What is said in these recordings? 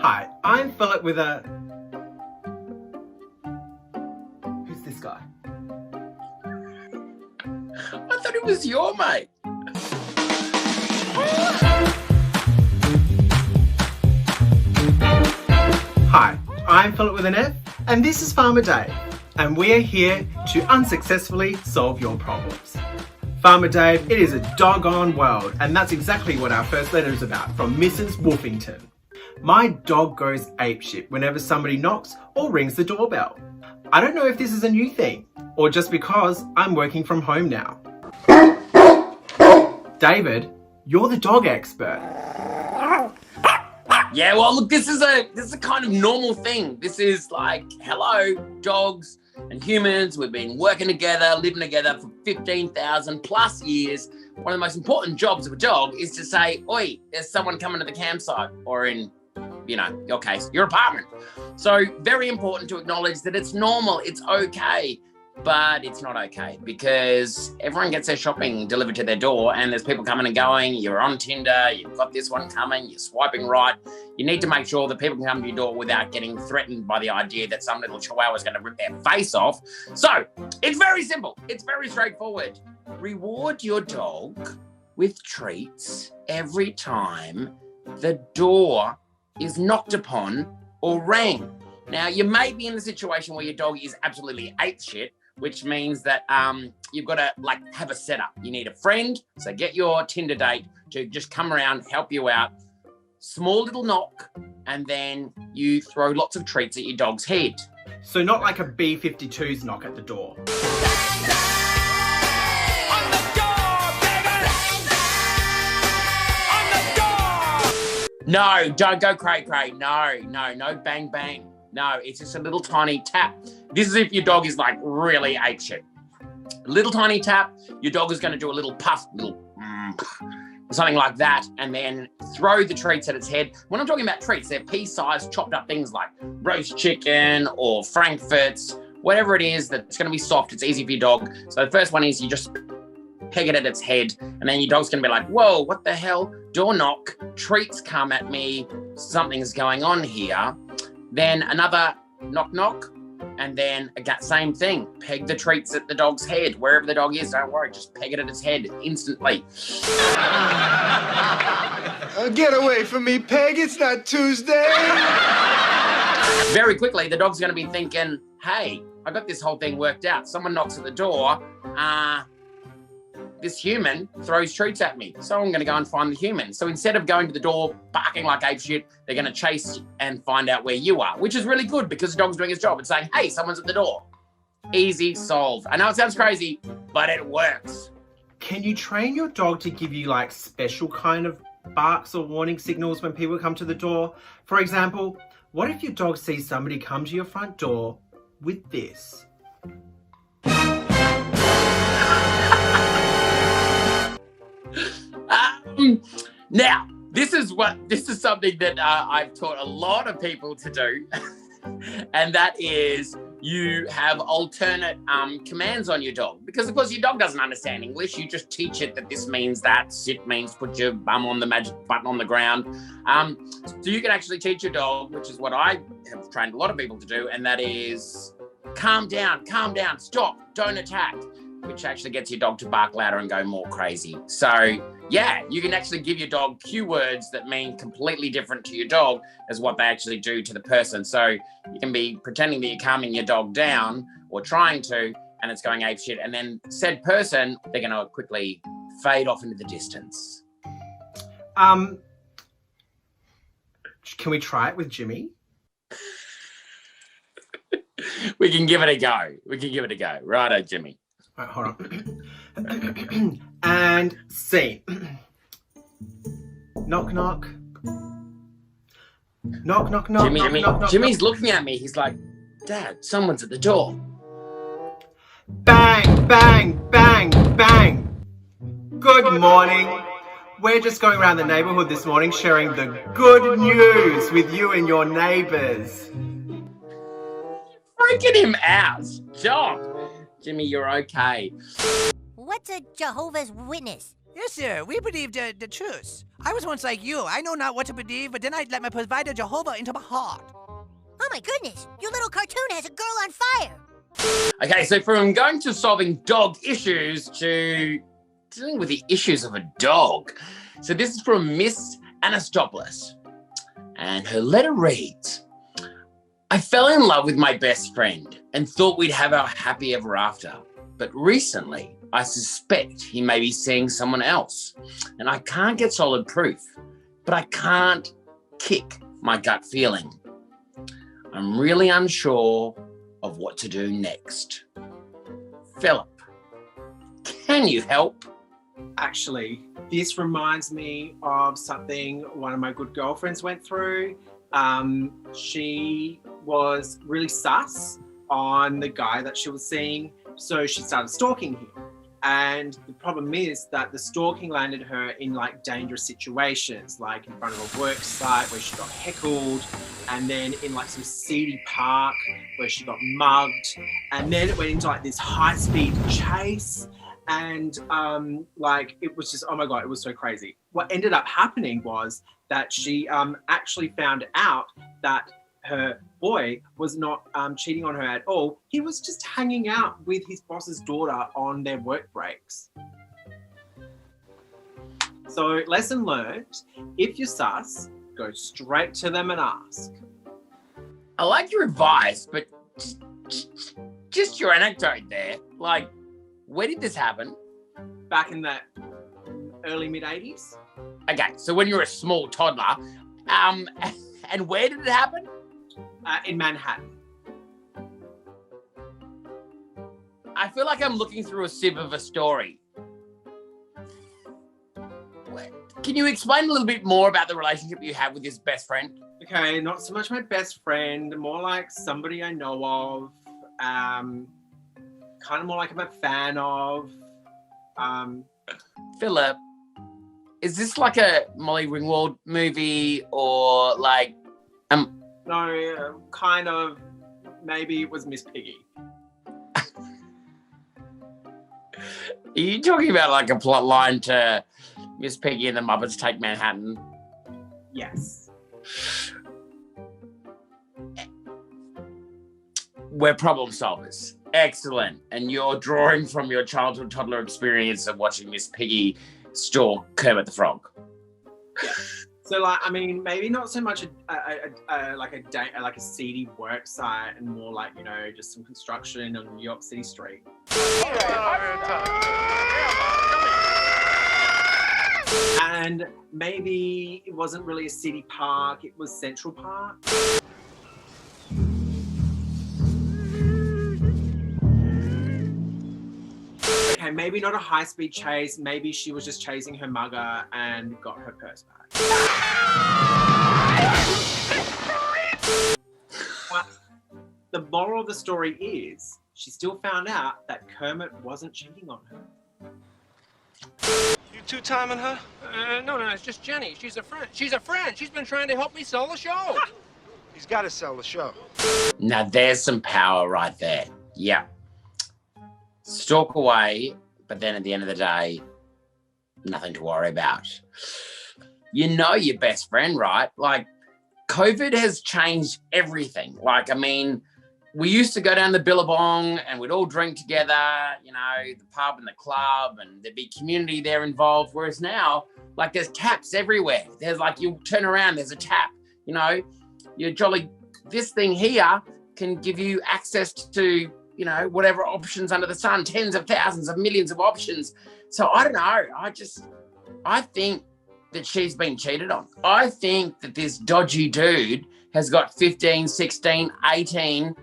Hi, I'm Philip with a... Who's this guy? I thought it was your mate. Hi, I'm Philip with an F, and this is Farmer Dave, and we are here to unsuccessfully solve your problems. Farmer Dave, it is a doggone world, and that's exactly what our first letter is about, from Mrs. Woofington. My dog goes apeshit whenever somebody knocks or rings the doorbell. I don't know if this is a new thing, or just because I'm working from home now. David, you're the dog expert. Yeah, well, look, this is a kind of normal thing. This is like, hello, dogs and humans. We've been working together, living together for 15,000 plus years. One of the most important jobs of a dog is to say, oi, there's someone coming to the campsite, or in, your case, your apartment. So very important to acknowledge that it's normal, it's okay. But it's not okay because everyone gets their shopping delivered to their door and there's people coming and going. You're on Tinder, you've got this one coming, you're swiping right. You need to make sure that people can come to your door without getting threatened by the idea that some little chihuahua is going to rip their face off. So it's very simple. It's very straightforward. Reward your dog with treats every time the door is knocked upon or rang. Now, you may be in the situation where your dog is absolutely apeshit, which means that you've got to have a setup. You need a friend, so get your Tinder date to just come around, help you out. Small little knock, and then you throw lots of treats at your dog's head. So not like a B-52's knock at the door. No, don't go cray-cray. No bang bang. No, it's just a little tiny tap. This is if your dog is really apeshit. Little tiny tap, your dog is going to do a little puff, something like that, and then throw the treats at its head. When I'm talking about treats, they're pea-sized chopped up things like roast chicken or frankfurts, whatever it is that's going to be soft. It's easy for your dog. So the first one is you just peg it at its head, and then your dog's going to be like, whoa, what the hell? Door knock, treats come at me, something's going on here. Then another knock knock, and then again, same thing. Peg the treats at the dog's head. Wherever the dog is, don't worry, just peg it at its head instantly. Get away from me, Peg, it's not Tuesday. Very quickly, the dog's going to be thinking, hey, I got this whole thing worked out. Someone knocks at the door. This human throws treats at me, so I'm going to go and find the human. So instead of going to the door barking like apeshit, they're going to chase and find out where you are, which is really good because the dog's doing his job and saying, hey, someone's at the door. Easy solve. I know it sounds crazy, but it works. Can you train your dog to give you special kind of barks or warning signals when people come to the door? For example, what if your dog sees somebody come to your front door with this? Now, this is something that I've taught a lot of people to do, and that is you have alternate commands on your dog. Because, of course, your dog doesn't understand English. You just teach it that this means that. Sit means put your bum on the magic button on the ground. So you can actually teach your dog, which is what I have trained a lot of people to do, and that is calm down, stop, don't attack, which actually gets your dog to bark louder and go more crazy. So, yeah, you can actually give your dog cue words that mean completely different to your dog as what they actually do to the person. So you can be pretending that you're calming your dog down or trying to, and it's going apeshit. And then said person, they're going to quickly fade off into the distance. Can we try it with Jimmy? We can give it a go. Righto, Jimmy. Right, hold on. And scene. Knock, knock. Knock, knock, knock. Jimmy's looking at me. He's like, Dad, someone's at the door. Bang, bang, bang, bang. Good morning. We're just going around the neighborhood this morning sharing the good news with you and your neighbors. Freaking him out. Stop. Jimmy, you're okay. What's a Jehovah's Witness? Yes, sir. We believe the truth. I was once like you. I know not what to believe, but then I let my provider Jehovah into my heart. Oh my goodness, your little cartoon has a girl on fire. Okay, so from going to solving dog issues to dealing with the issues of a dog. So this is from Miss Anastopoulos. And her letter reads, I fell in love with my best friend and thought we'd have our happy ever after. But recently, I suspect he may be seeing someone else. And I can't get solid proof, but I can't kick my gut feeling. I'm really unsure of what to do next. Philip, can you help? Actually, this reminds me of something one of my good girlfriends went through. She was really sus on the guy that she was seeing, so she started stalking him. And the problem is that the stalking landed her in like dangerous situations, like in front of a work site where she got heckled, and then in like some seedy park where she got mugged, and then it went into like this high-speed chase, and like it was just, oh my God, it was so crazy. What ended up happening was that she actually found out that her boy was not cheating on her at all. He was just hanging out with his boss's daughter on their work breaks. So lesson learned, if you're sus, go straight to them and ask. I like your advice, but just your anecdote there. Like, where did this happen? Back in the early mid-80s. Okay, so when you were a small toddler, and where did it happen? In Manhattan. I feel like I'm looking through a sieve of a story. Can you explain a little bit more about the relationship you have with your best friend? Okay, not so much my best friend, more like somebody I know of, kind of more like I'm a fan of. Philip, is this like a Molly Ringwald movie or like... No, kind of, maybe it was Miss Piggy. Are you talking about like a plot line to Miss Piggy and the Muppets Take Manhattan? Yes. We're problem solvers. Excellent. And you're drawing from your childhood toddler experience of watching Miss Piggy stalk Kermit the Frog. Yeah. So, like, I mean, maybe not so much a seedy work site, and more like, you know, just some construction on New York City street. And maybe it wasn't really a city park; it was Central Park. Okay, maybe not a high-speed chase. Maybe she was just chasing her mugger and got her purse back. But the moral of the story is she still found out that Kermit wasn't cheating on her. You two-timing her? No, it's just Jenny. She's a friend. She's a friend. She's been trying to help me sell the show. He's got to sell the show. Now there's some power right there. Yeah. Stalk away, but then at the end of the day, nothing to worry about. You know your best friend, right? Like, COVID has changed everything. Like, I mean, we used to go down the Billabong and we'd all drink together, you know, the pub and the club, and there'd be community there involved. Whereas now, like, there's taps everywhere. There's like, you turn around, there's a tap, you know, you're jolly, this thing here can give you access to, you know, whatever options under the sun, tens of thousands of millions of options. So I don't know. I think that she's been cheated on. I think that this dodgy dude has got 15, 16, 18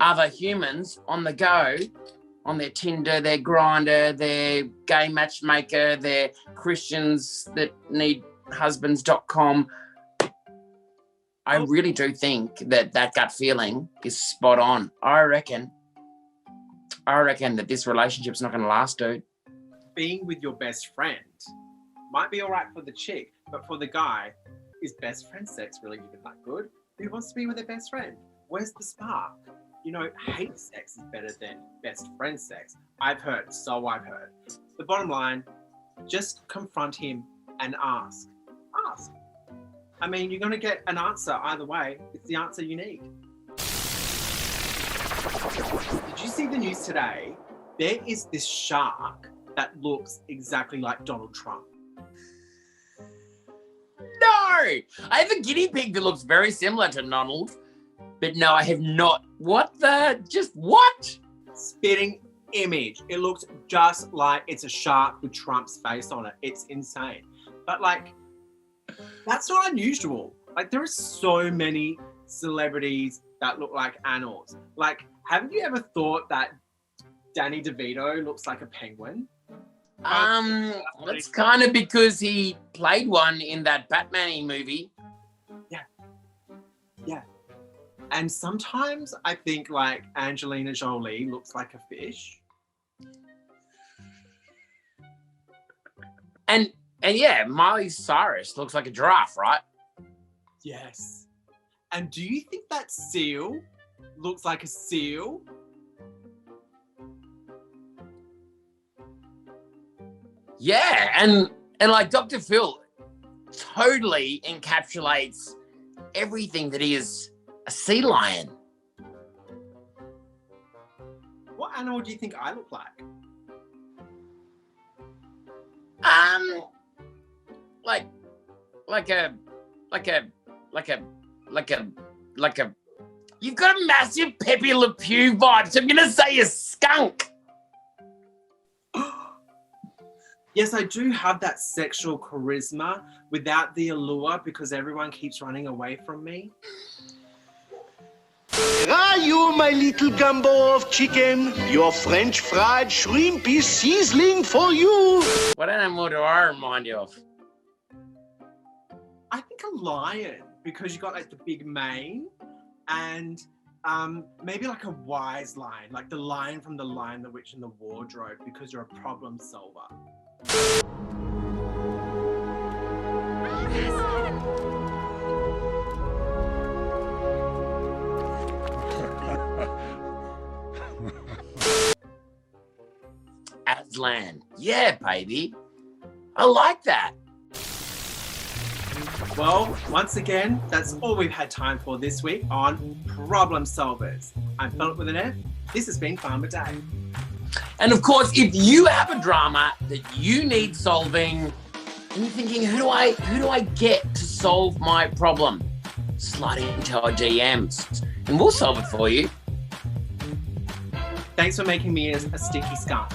other humans on the go, on their Tinder, their Grindr, their gay matchmaker, their Christians that need husbands.com. I really do think that gut feeling is spot on. I reckon that this relationship's not going to last, dude. Being with your best friend might be all right for the chick, but for the guy, is best friend sex really even that good? Who wants to be with their best friend? Where's the spark? You know, hate sex is better than best friend sex. I've heard. The bottom line, just confront him and ask. Ask. I mean, you're going to get an answer either way. It's the answer you need. Did you see the news today? There is this shark that looks exactly like Donald Trump. No! I have a guinea pig that looks very similar to Donald. But no, I have not. What the? Just what? Spitting image. It looks just like it's a shark with Trump's face on it. It's insane. But like, that's not unusual. Like, there are so many celebrities that look like animals. Like, haven't you ever thought that Danny DeVito looks like a penguin? That's kind of because he played one in that Batman-y movie. Yeah. And sometimes I think like Angelina Jolie looks like a fish. And yeah, Miley Cyrus looks like a giraffe, right? Yes. And do you think that seal looks like a seal? Yeah, and like Dr. Phil totally encapsulates everything that is a sea lion. What animal do you think I look like? Like a you've got a massive Pepe Le Pew vibe, so I'm gonna say a skunk. Yes, I do have that sexual charisma without the allure because everyone keeps running away from me. Are you my little gumbo of chicken? Your French fried shrimp is sizzling for you. What animal do I remind you of? I think a lion because you got like the big mane and maybe like a wise lion, like the lion from The Lion, the Witch and the Wardrobe because you're a problem solver. Aslan. Yeah, baby. I like that. Well, once again, that's all we've had time for this week on Problem Solvers. I'm Philip with an F. This has been Farmer Day. And of course, if you have a drama that you need solving and you're thinking, who do I get to solve my problem? Slide into our DMs and we'll solve it for you. Thanks for making me a stinky skunk.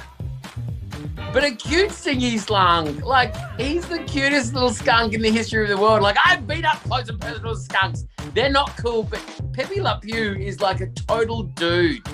But a cute stingy slunk. Like, he's the cutest little skunk in the history of the world. Like, I've been up close and personal with skunks. They're not cool, but Pepe Le Pew is like a total dude.